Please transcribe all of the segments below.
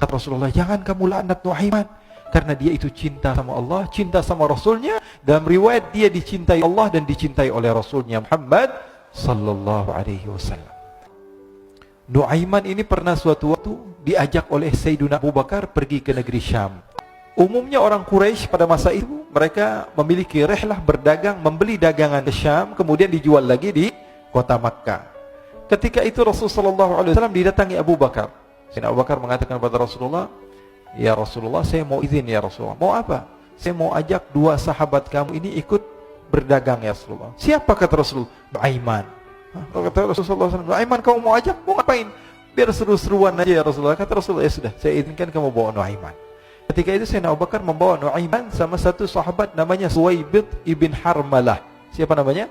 Kata Rasulullah, jangan kamu laknat Nuaiman, karena dia itu cinta sama Allah, cinta sama Rasulnya. Dalam riwayat dia dicintai Allah dan dicintai oleh Rasulnya Muhammad sallallahu alaihi wasallam. Nuaiman ini pernah suatu waktu diajak oleh Sayyidina Abu Bakar pergi ke negeri Syam. Umumnya orang Quraisy pada masa itu mereka memiliki rihlah berdagang, membeli dagangan ke Syam, kemudian dijual lagi di kota Makkah. Ketika itu Rasulullah sallallahu alaihi wasallam didatangi Abu Bakar. Sayyidina Abu Bakar mengatakan kepada Rasulullah, "Ya Rasulullah, saya mau izin ya Rasulullah." "Mau apa?" "Saya mau ajak dua sahabat kamu ini ikut berdagang ya Rasulullah." "Siapa?" kata Rasul. "Nuaiman." Kata Rasulullah SAW, "Nuaiman kamu mau ajak? Mau ngapain?" "Biar seru-seruan aja ya Rasulullah." Kata Rasulullah, "Ya sudah, saya izinkan kamu bawa Nuaiman." Ketika itu Sayyidina Abu Bakar membawa Nuaiman sama satu sahabat namanya Suwaibid ibn Harmalah. Siapa namanya?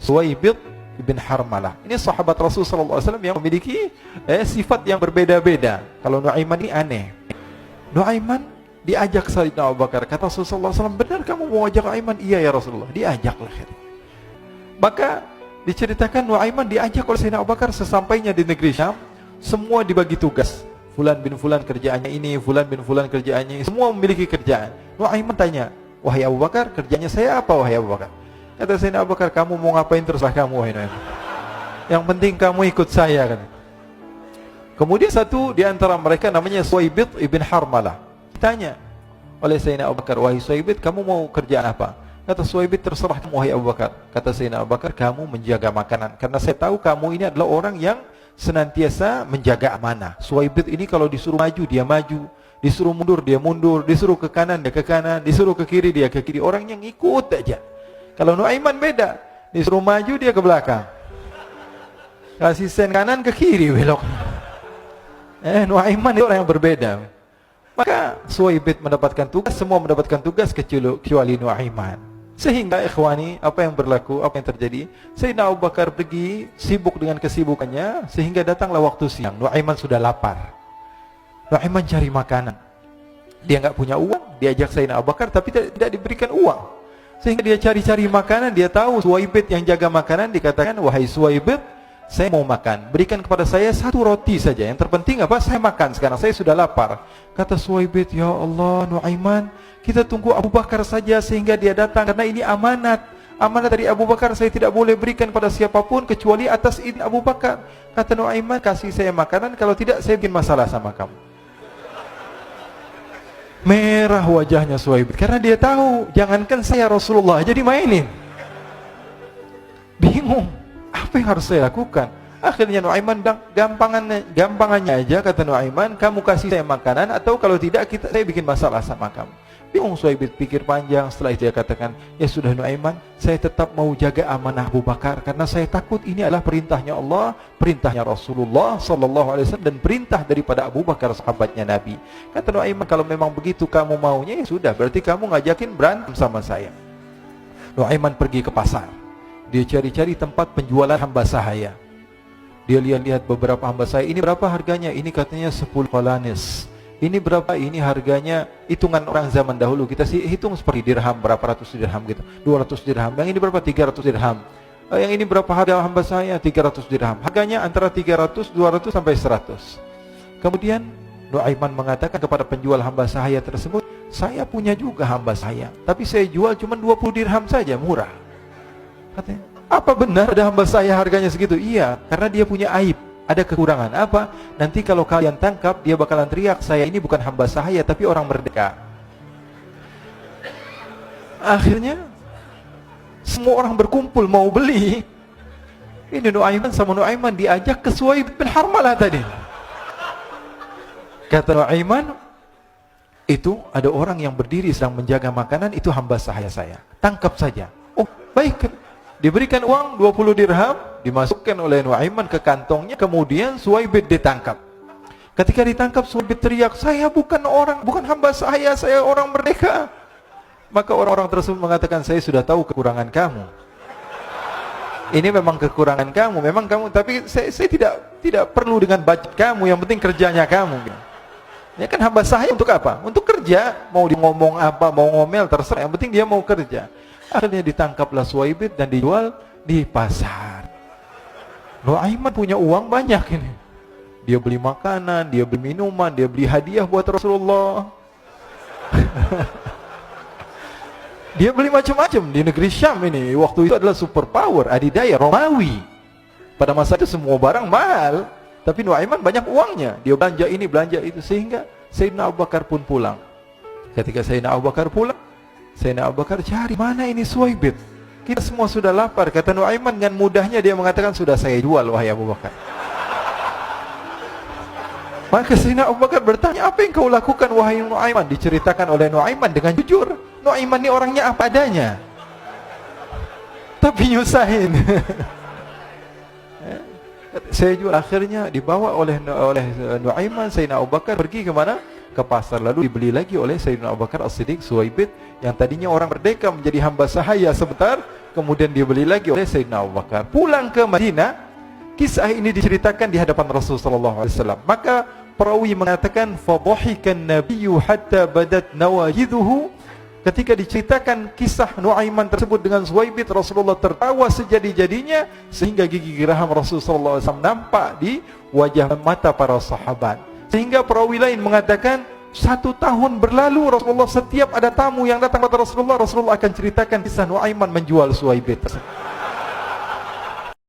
Suwaibid ibn Harmalah. Ini sahabat Rasulullah SAW yang memiliki sifat yang berbeda-beda. Kalau Nuaiman ini aneh. Nuaiman diajak Sayyidina Abu Bakar. Kata Rasulullah SAW, "Benar kamu mau ajak Nuaiman?" "Iya ya Rasulullah." Diajaklah. Maka diceritakan Nuaiman diajak oleh Sayyidina Abu Bakar. Sesampainya di negeri Syam, semua dibagi tugas. Fulan bin Fulan kerjaannya ini, Fulan bin Fulan kerjaannya ini. Semua memiliki kerjaan. Nuaiman tanya, "Wahai Abu Bakar, kerjanya saya apa wahai Abu Bakar?" Kata Sayyidina Abu Bakar, "Kamu mau ngapain terserah kamu wahai Nuaiman. Yang penting kamu ikut saya." Kan. Kemudian satu di antara mereka namanya Suwaibid ibn Harmalah. Ditanya oleh Sayyidina Abu Bakar, "Wahai Suwaibid, kamu mau kerjaan apa?" Kata Suwaibid, "Terserah kamu wahai Abu Bakar." Kata Sayyidina Abu Bakar, "Kamu menjaga makanan, karena saya tahu kamu ini adalah orang yang senantiasa menjaga amanah." Suwaibid ini kalau disuruh maju dia maju, disuruh mundur dia mundur, disuruh ke kanan dia ke kanan, disuruh ke kiri dia ke kiri. Orang yang ikut aja. Kalau Nuaiman beda, disuruh maju dia ke belakang, kasih sen kanan ke kiri belok. Nuaiman itu orang yang berbeda. Maka Suwaibid mendapatkan tugas, semua mendapatkan tugas kecuali Nuaiman. Sehingga ikhwani, apa yang berlaku, apa yang terjadi? Sayyidina Abu Bakar pergi sibuk dengan kesibukannya, sehingga datanglah waktu siang. Nuaiman sudah lapar. Nuaiman cari makanan. Dia nggak punya uang, diajak Sayyidina Abu Bakar tapi tidak diberikan uang. Sehingga dia cari-cari makanan, dia tahu Suwaibid yang jaga makanan, dikatakan, "Wahai Suwaibid, saya mau makan, berikan kepada saya satu roti saja. Yang terpenting apa? Saya makan sekarang, saya sudah lapar." Kata Suwaibid, "Ya Allah Nuaiman, kita tunggu Abu Bakar saja sehingga dia datang, karena ini amanat. Amanat dari Abu Bakar, saya tidak boleh berikan pada siapapun kecuali atas izin Abu Bakar." Kata Nuaiman, "Kasih saya makanan, kalau tidak saya bikin masalah sama kamu." Merah wajahnya Suwaibid, karena dia tahu, jangankan saya Rasulullah aja dimainin. Bingung, apa yang harus saya lakukan? Akhirnya Nuaiman bilang, gampangannya aja, kata Nuaiman, "Kamu kasih saya makanan, atau kalau tidak saya bikin masalah sama kamu." Bingung Suwaibid, pikir panjang. Setelah itu dia katakan, "Ya sudah Nuaiman, saya tetap mau jaga amanah Abu Bakar, karena saya takut ini adalah perintahnya Allah, perintahnya Rasulullah sallallahu alaihi wasallam, dan perintah daripada Abu Bakar sahabatnya Nabi." Kata Nuaiman, "Kalau memang begitu kamu maunya, ya sudah, berarti kamu ngajakin berantem sama saya." Nuaiman pergi ke pasar. Dia cari-cari tempat penjualan hamba sahaya. Dia lihat-lihat beberapa hamba sahaya. Ini berapa harganya? Ini katanya 10 qalanis. Ini berapa? Ini harganya, hitungan orang zaman dahulu. Kita sih hitung seperti dirham, berapa ratus dirham gitu. 200 dirham. Yang ini berapa? 300 dirham. Yang ini berapa harga hamba saya? 300 dirham. Harganya antara 300, 200 sampai 100. Kemudian Nuaiman mengatakan kepada penjual hamba sahaya tersebut, "Saya punya juga hamba saya, tapi saya jual cuma 20 dirham saja, murah." Katanya, "Apa benar ada hamba saya harganya segitu?" "Iya, karena dia punya aib, ada kekurangan." "Apa?" "Nanti kalau kalian tangkap, dia bakalan teriak, 'Saya ini bukan hamba sahaya, tapi orang merdeka.'" Akhirnya semua orang berkumpul mau beli. Ini Nuaiman sama Nuaiman diajak ke Suwaibid bin Harmalah tadi. Kata Nuaiman, "Itu ada orang yang berdiri sedang menjaga makanan, itu hamba sahaya saya. Tangkap saja." "Oh, baik." Diberikan uang 20 dirham, dimasukkan oleh Nuaiman ke kantongnya, kemudian Suwaibid ditangkap. Ketika ditangkap, Suwaibid teriak, "Saya bukan hamba saya orang merdeka." Maka orang-orang tersebut mengatakan, "Saya sudah tahu kekurangan kamu. Ini memang kekurangan kamu, memang kamu, tapi saya tidak perlu dengan budget kamu, yang penting kerjanya kamu." Ya kan, hamba sahaya untuk apa? Untuk kerja, mau dia ngomong apa, mau ngomel, terserah, yang penting dia mau kerja. Akhirnya ditangkaplah Suwaibid dan dijual di pasar. Nuaiman punya uang banyak ini. Dia beli makanan, dia beli minuman, dia beli hadiah buat Rasulullah. Dia beli macam-macam di negeri Syam ini. Waktu itu adalah superpower, adidaya Romawi. Pada masa itu semua barang mahal, tapi Nuaiman banyak uangnya. Dia belanja ini, belanja itu, sehingga Sayyidina Abu Bakar pun pulang. Ketika Sayyidina Abu Bakar pulang, Sayyidina Abu Bakar cari, mana ini Suwaibit? Kita semua sudah lapar. Kata Nuaiman dengan mudahnya dia mengatakan, sudah saya jual wahai Abu Bakar. Maka Sayyidina Abu Bakar bertanya, apa yang kau lakukan wahai Nuaiman? Diceritakan oleh Nuaiman dengan jujur. Nuaiman ini orangnya apa adanya, tapi nyusahin. Saya jual. Akhirnya dibawa oleh Nuaiman, Sayyidina Abu Bakar pergi ke mana? Ke pasar. Lalu dibeli lagi oleh Sayyidina Abu Bakar As-Siddiq Suwaibit, yang tadinya orang merdeka menjadi hamba sahaya sebentar, kemudian dibeli lagi oleh Sayyidina Abu Bakar. Pulang ke Madinah, kisah ini diceritakan di hadapan Rasulullah SAW. Maka perawi mengatakan, fadhahikan nabiyyu hatta badat nawajiduhu. Ketika diceritakan kisah Nuaiman tersebut dengan Suwaibit, Rasulullah tertawa sejadi-jadinya, sehingga gigi geraham Rasulullah SAW nampak di wajah mata para sahabat. Sehingga perawi lain mengatakan, 1 tahun berlalu Rasulullah, setiap ada tamu yang datang kepada Rasulullah, Rasulullah akan ceritakan kisah Nuaiman menjual Suwaibit.